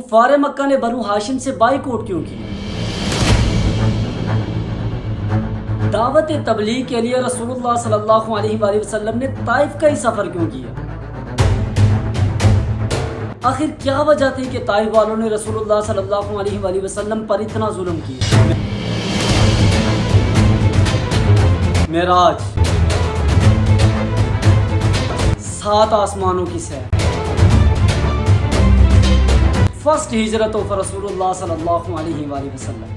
کفار مکہ نے بنو ہاشم سے بائیکاٹ کیوں کی؟ دعوت تبلیغ کے لیے رسول اللہ صلی اللہ علیہ وآلہ وسلم نے طائف کا ہی سفر کیوں کیا؟ آخر کیا وجہ تھی کہ طائف والوں نے رسول اللہ صلی اللہ علیہ وآلہ وسلم پر اتنا ظلم کیا؟ معراج، 7 آسمانوں کی سیر، فرسٹ ہجرت آف رسول اللہ صلی اللہ علیہ وآلہ وسلم۔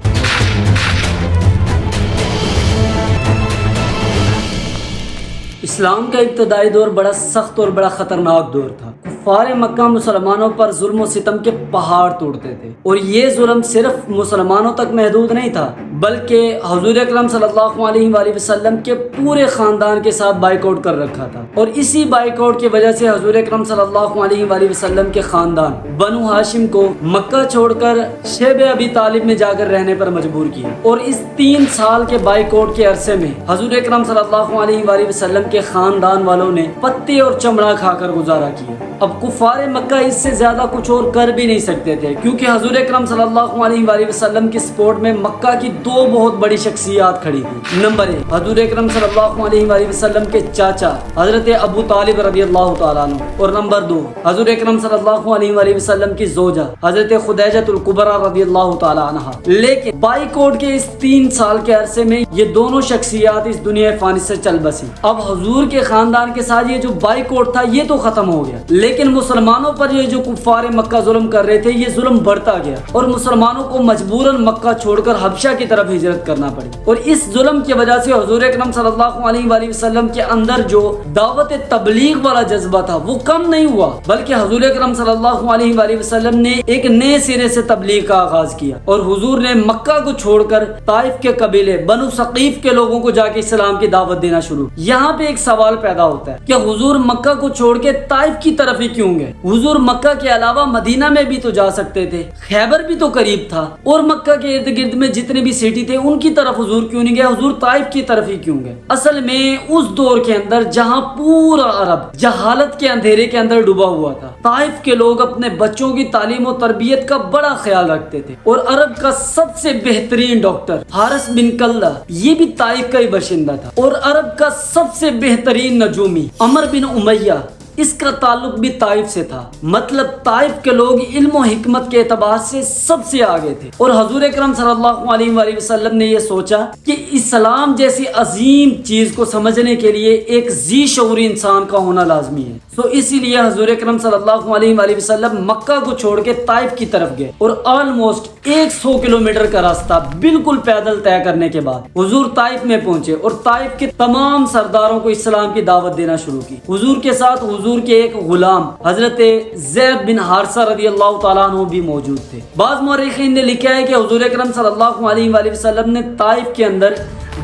اسلام کا ابتدائی دور بڑا سخت اور بڑا خطرناک دور تھا۔ کفار مکہ مسلمانوں پر ظلم و ستم کے پہاڑ توڑتے تھے، اور یہ ظلم صرف مسلمانوں تک محدود نہیں تھا بلکہ حضور اکرم صلی اللہ علیہ وآلہ وسلم کے پورے خاندان کے ساتھ بائیکاٹ کر رکھا تھا، اور اسی بائیکاٹ کی وجہ سے حضور اکرم صلی اللہ علیہ وآلہ وسلم کے خاندان بنو ہاشم کو مکہ چھوڑ کر شیب ابی طالب میں جا کر رہنے پر مجبور کیا، اور اس 3 سال کے بائیکاٹ کے عرصے میں حضور اکرم صلی اللہ علیہ وآلہ وسلم کے خاندان والوں نے پتے اور چمڑا کھا کر گزارا کیا۔ اب کفار مکہ اس سے زیادہ کچھ اور کر بھی نہیں سکتے تھے، کیونکہ حضور اکرم صلی اللہ علیہ وآلہ وسلم کی سپورٹ میں مکہ کی 2 بہت بڑی شخصیات کھڑی تھی۔ نمبر 1، حضور اکرم صلی اللہ علیہ وآلہ وسلم کے چاچا حضرت ابو طالب رضی اللہ تعالیٰ عنہ، اور نمبر 2، حضور اکرم صلی اللہ علیہ وآلہ وسلم کی زوجہ حضرت خدیجہ الکبریٰ رضی اللہ تعالیٰ عنہ۔ لیکن بائیکاٹ کے اس 3 سال کے عرصے میں یہ دونوں شخصیات اس دنیا فانی سے چل بسی۔ اب حضور کے خاندان کے ساتھ یہ جو بائیکاٹ تھا یہ تو ختم ہو گیا، لیکن مسلمانوں پر یہ جو کفار مکہ ظلم کر رہے تھے یہ ظلم بڑھتا گیا، اور مسلمانوں کو مجبوراً مکہ چھوڑ کر حبشہ کی طرف ہجرت کرنا پڑی۔ اور اس ظلم کی وجہ سے حضور اکرم صلی اللہ علیہ وآلہ وسلم کے اندر جو دعوت تبلیغ والا جذبہ تھا وہ کم نہیں ہوا، بلکہ حضور اکرم صلی اللہ علیہ وآلہ وسلم نے ایک نئے سرے سے تبلیغ کا آغاز کیا، اور حضور نے مکہ کو چھوڑ کر طائف کے قبیلے بنو ثقیف کے لوگوں کو جا کے اسلام کی دعوت دینا شروع۔ یہاں پہ ایک سوال پیدا ہوتا ہے کہ حضور مکہ کو چھوڑ کے طائف کی طرف ہی کیوں گئے؟ حضور مکہ کے علاوہ مدینہ میں بھی تو جا سکتے تھے، خیبر بھی تو قریب تھا، اور مکہ کے ارد گرد میں جتنے بھی سٹی تھے ان کی طرف حضور کیوں نہیں گئے؟ حضور طائف کی طرف ہی کیوں گئے؟ اصل میں اس دور کے اندر جہاں پورا عرب جہالت کے اندھیرے کے اندر ڈوبا ہوا تھا، طائف کے لوگ اپنے بچوں کی تعلیم و تربیت کا بڑا خیال رکھتے تھے، اور عرب کا سب سے بہترین ڈاکٹر حارث بن کلدہ یہ بھی طائف کا ہی باشندہ تھا، اور عرب کا سب سے بہترین نجومی عمر بن امیہ اس کا تعلق بھی طائف سے تھا۔ مطلب طائف کے لوگ علم و حکمت کے اعتبار سے سب سے آگے تھے، اور حضور اکرم صلی اللہ علیہ وآلہ وسلم نے یہ سوچا کہ اسلام جیسی عظیم چیز کو سمجھنے کے لیے ایک ذی شعور انسان کا ہونا لازمی ہے۔ اسی لیے حضور اکرم صلی اللہ علیہ وآلہ وسلم مکہ کو چھوڑ کے طائف کی طرف گئے، اور آلموسٹ 100 کلومیٹر کا راستہ بالکل پیدل طے کرنے کے بعد حضور طائف میں پہنچے، اور طائف کے تمام سرداروں کو اسلام کی دعوت دینا شروع کی۔ حضور کے ساتھ حضور کے ایک غلام حضرت زید بن حارثہ رضی اللہ تعالیٰ عنہ بھی موجود تھے۔ بعض مورخین نے لکھا ہے کہ حضور اکرم صلی اللہ علیہ وآلہ وسلم نے طائف کے اندر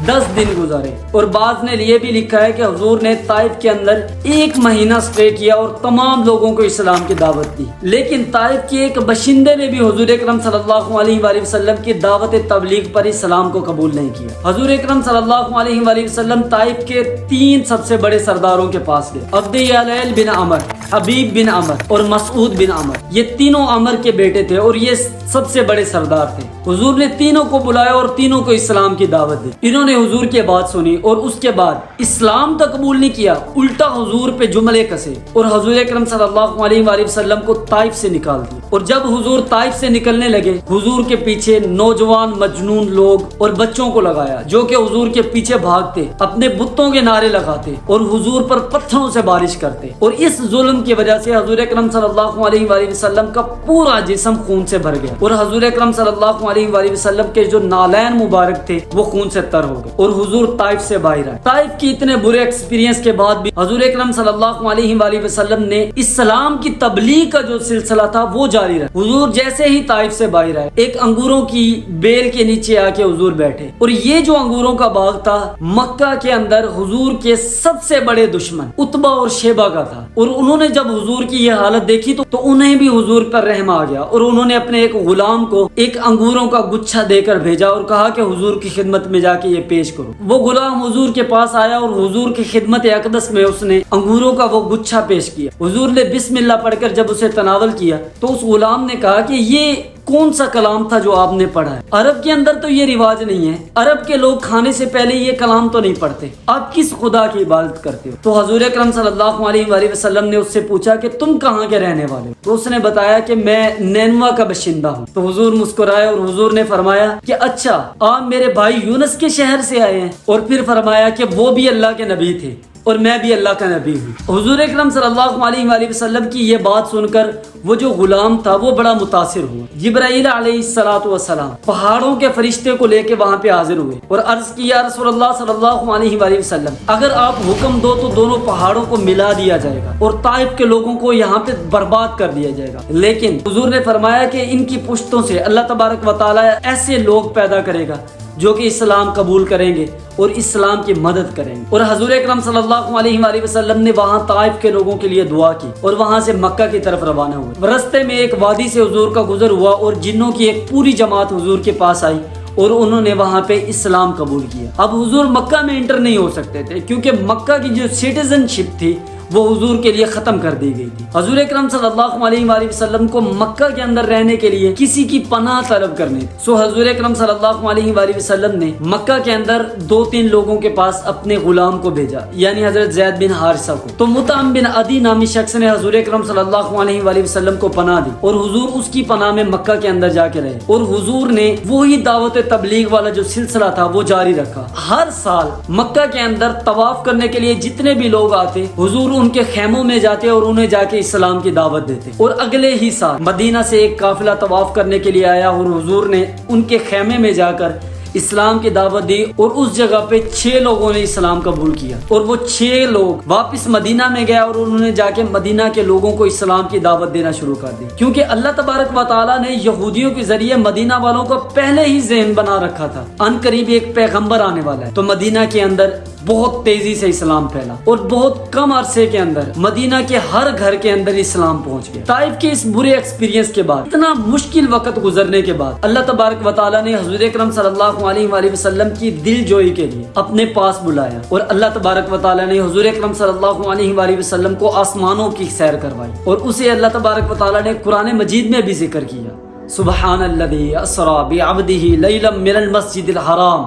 10 دن گزارے، اور بعض نے یہ بھی لکھا ہے کہ حضور نے طائف کے اندر 1 مہینہ سٹے کیا اور تمام لوگوں کو اسلام کی دعوت دی۔ لیکن طائف کے ایک باشندے نے بھی حضور اکرم صلی اللہ علیہ وآلہ وسلم کی دعوت تبلیغ پر اسلام کو قبول نہیں کیا۔ حضور اکرم صلی اللہ علیہ وآلہ وسلم طائف کے 3 سب سے بڑے سرداروں کے پاس گئے، عبد یعلیل بن عمر، حبیب بن عمر اور مسعود بن عمر۔ یہ تینوں عمر کے بیٹے تھے، اور یہ سب سے بڑے سردار تھے۔ حضور نے تینوں کو بلایا اور تینوں کو اسلام کی دعوت دی۔ انہوں نے حضور کی بات سنی، اور اس کے بعد اسلام تو قبول نہیں کیا، الٹا حضور پہ جملے کسے، اور حضور اکرم صلی اللہ علیہ وآلہ وسلم کو طائف سے نکال دی۔ اور جب حضور طائف سے نکلنے لگے، حضور کے پیچھے نوجوان مجنون لوگ اور بچوں کو لگایا جو کہ حضور کے پیچھے بھاگتے، اپنے بتوں کے نعرے لگاتے اور حضور پر پتھروں سے بارش کرتے، اور اس ظلم کی وجہ سے حضور اکرم صلی اللہ علیہ وآلہ وسلم کا پورا جسم خون سے بھر گیا، اور حضور اکرم صلی اللہ علیہ وآلہ وسلم کے جو نالین مبارک تھے وہ خون سے تر ہو گئے، اور حضور طائف سے باہر آئے۔ طائف کی اتنے برے ایکسپیرینس کے بعد بھی حضور اکرم صلی اللہ علیہ وآلہ وسلم نے اسلام کی تبلیغ کا جو سلسلہ تھا وہ جاری رکھا۔ حضور جیسے ہی طائف سے باہر آئے، ایک انگوروں کی بیل کے نیچے آ کے حضور بیٹھے، اور یہ جو انگوروں کا باغ تھا مکہ کے اندر حضور کے سب سے بڑے دشمن عتبہ اور شیبہ کا تھا، اور انہوں نے جب حضور کی یہ حالت دیکھی تو انہیں بھی حضور پر رحم آ گیا، اور انہوں نے اپنے ایک غلام کو ایک انگوروں انگوروں کا گچھا دے کر بھیجا اور کہا کہ حضور کی خدمت میں جا کے یہ پیش کرو۔ وہ غلام حضور کے پاس آیا اور حضور کی خدمت اقدس میں اس نے انگوروں کا وہ گچھا پیش کیا۔ حضور نے بسم اللہ پڑھ کر جب اسے تناول کیا تو اس غلام نے کہا کہ یہ کون سا کلام تھا جو آپ نے پڑھا ہے؟ عرب کے اندر تو یہ رواج نہیں ہے، عرب کے لوگ کھانے سے پہلے یہ کلام تو نہیں پڑھتے، آپ کس خدا کی عبادت کرتے ہو؟ تو حضور اکرم صلی اللہ علیہ وآلہ وسلم نے اس سے پوچھا کہ تم کہاں کے رہنے والے ہو؟ تو اس نے بتایا کہ میں نینوا کا باشندہ ہوں۔ تو حضور مسکرائے اور حضور نے فرمایا کہ اچھا آپ میرے بھائی یونس کے شہر سے آئے ہیں؟ اور پھر فرمایا کہ وہ بھی اللہ کے نبی تھے اور میں بھی اللہ کا نبی ہوں۔ حضور اکرم صلی اللہ علیہ وآلہ وسلم کی یہ بات سن کر وہ جو غلام تھا وہ بڑا متاثر ہوا۔ جبرائیل علیہ السلام پہاڑوں کے فرشتے کو لے کے وہاں پہ حاضر ہوئے اور عرض کی یا رسول اللہ صلی اللہ علیہ وآلہ وسلم اگر آپ حکم دو تو دونوں پہاڑوں کو ملا دیا جائے گا اور طائف کے لوگوں کو یہاں پہ برباد کر دیا جائے گا، لیکن حضور نے فرمایا کہ ان کی پشتوں سے اللہ تبارک و تعالیٰ ایسے لوگ پیدا کرے گا جو کہ اسلام قبول کریں گے اور اسلام کی مدد کریں گے۔ اور حضور اکرم صلی اللہ علیہ وآلہ وسلم نے وہاں طائف کے لوگوں کے لیے دعا کی اور وہاں سے مکہ کی طرف روانہ ہوئے۔ رستے میں ایک وادی سے حضور کا گزر ہوا اور جنوں کی ایک پوری جماعت حضور کے پاس آئی اور انہوں نے وہاں پہ اسلام قبول کیا۔ اب حضور مکہ میں انٹر نہیں ہو سکتے تھے کیونکہ مکہ کی جو سٹیزن شپ تھی وہ حضور کے لیے ختم کر دی گئی تھی۔ حضور اکرم صلی اللہ علیہ وآلہ وسلم کو مکہ کے اندر رہنے کے لیے کسی کی پناہ طلب کرنی تھی، سو حضور اکرم صلی اللہ علیہ وآلہ وسلم نے مکہ کے اندر 2-3 لوگوں کے پاس اپنے غلام کو بھیجا، یعنی حضرت زید بن حارثہ کو۔ تو مطعم بن عدی نامی شخص نے حضور اکرم صلی اللہ علیہ وآلہ وسلم کو پناہ دی اور حضور اس کی پناہ میں مکہ کے اندر جا کے رہے اور حضور نے وہی دعوت تبلیغ والا جو سلسلہ تھا وہ جاری رکھا۔ ہر سال مکہ کے اندر طواف کرنے کے لیے جتنے بھی لوگ آتے حضور ان کے خیموں میں جاتے اور انہیں جا کے اسلام کی دعوت دیتے، اور اگلے ہی سال مدینہ سے ایک قافلہ طواف کرنے کے لیے آیا اور حضور نے ان کے خیمے میں جا کر اسلام کی دعوت دی اور اس جگہ پہ 6 لوگوں نے اسلام قبول کیا اور وہ 6 لوگ واپس مدینہ میں گیا اور انہوں نے جا کے مدینہ کے لوگوں کو اسلام کی دعوت دینا شروع کر دی، کیونکہ اللہ تبارک و تعالیٰ نے یہودیوں کے ذریعے مدینہ والوں کو پہلے ہی ذہن بنا رکھا تھا ان قریب ایک پیغمبر آنے والا ہے۔ تو مدینہ کے اندر بہت تیزی سے اسلام پھیلا اور بہت کم عرصے کے اندر مدینہ کے ہر گھر کے اندر اسلام پہنچ گیا۔ طائف کے اس برے ایکسپیرینس کے بعد، اتنا مشکل وقت گزرنے کے بعد، اللہ تبارک و تعالیٰ نے حضور اکرم صلی اللہ علیہ وآلہ وسلم کی دل جوئی کے لیے اپنے پاس بلایا اور اللہ تبارک و تعالیٰ نے حضور اکرم صلی اللہ علیہ وآلہ وسلم کو آسمانوں کی سیر کروائی اور اسے اللہ تبارک و تعالیٰ نے قرآن مجید میں بھی ذکر کیا، سبحان الذی اسری بعبدہ لیلا من المسجد الحرام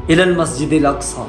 الی المسجد الاقصی۔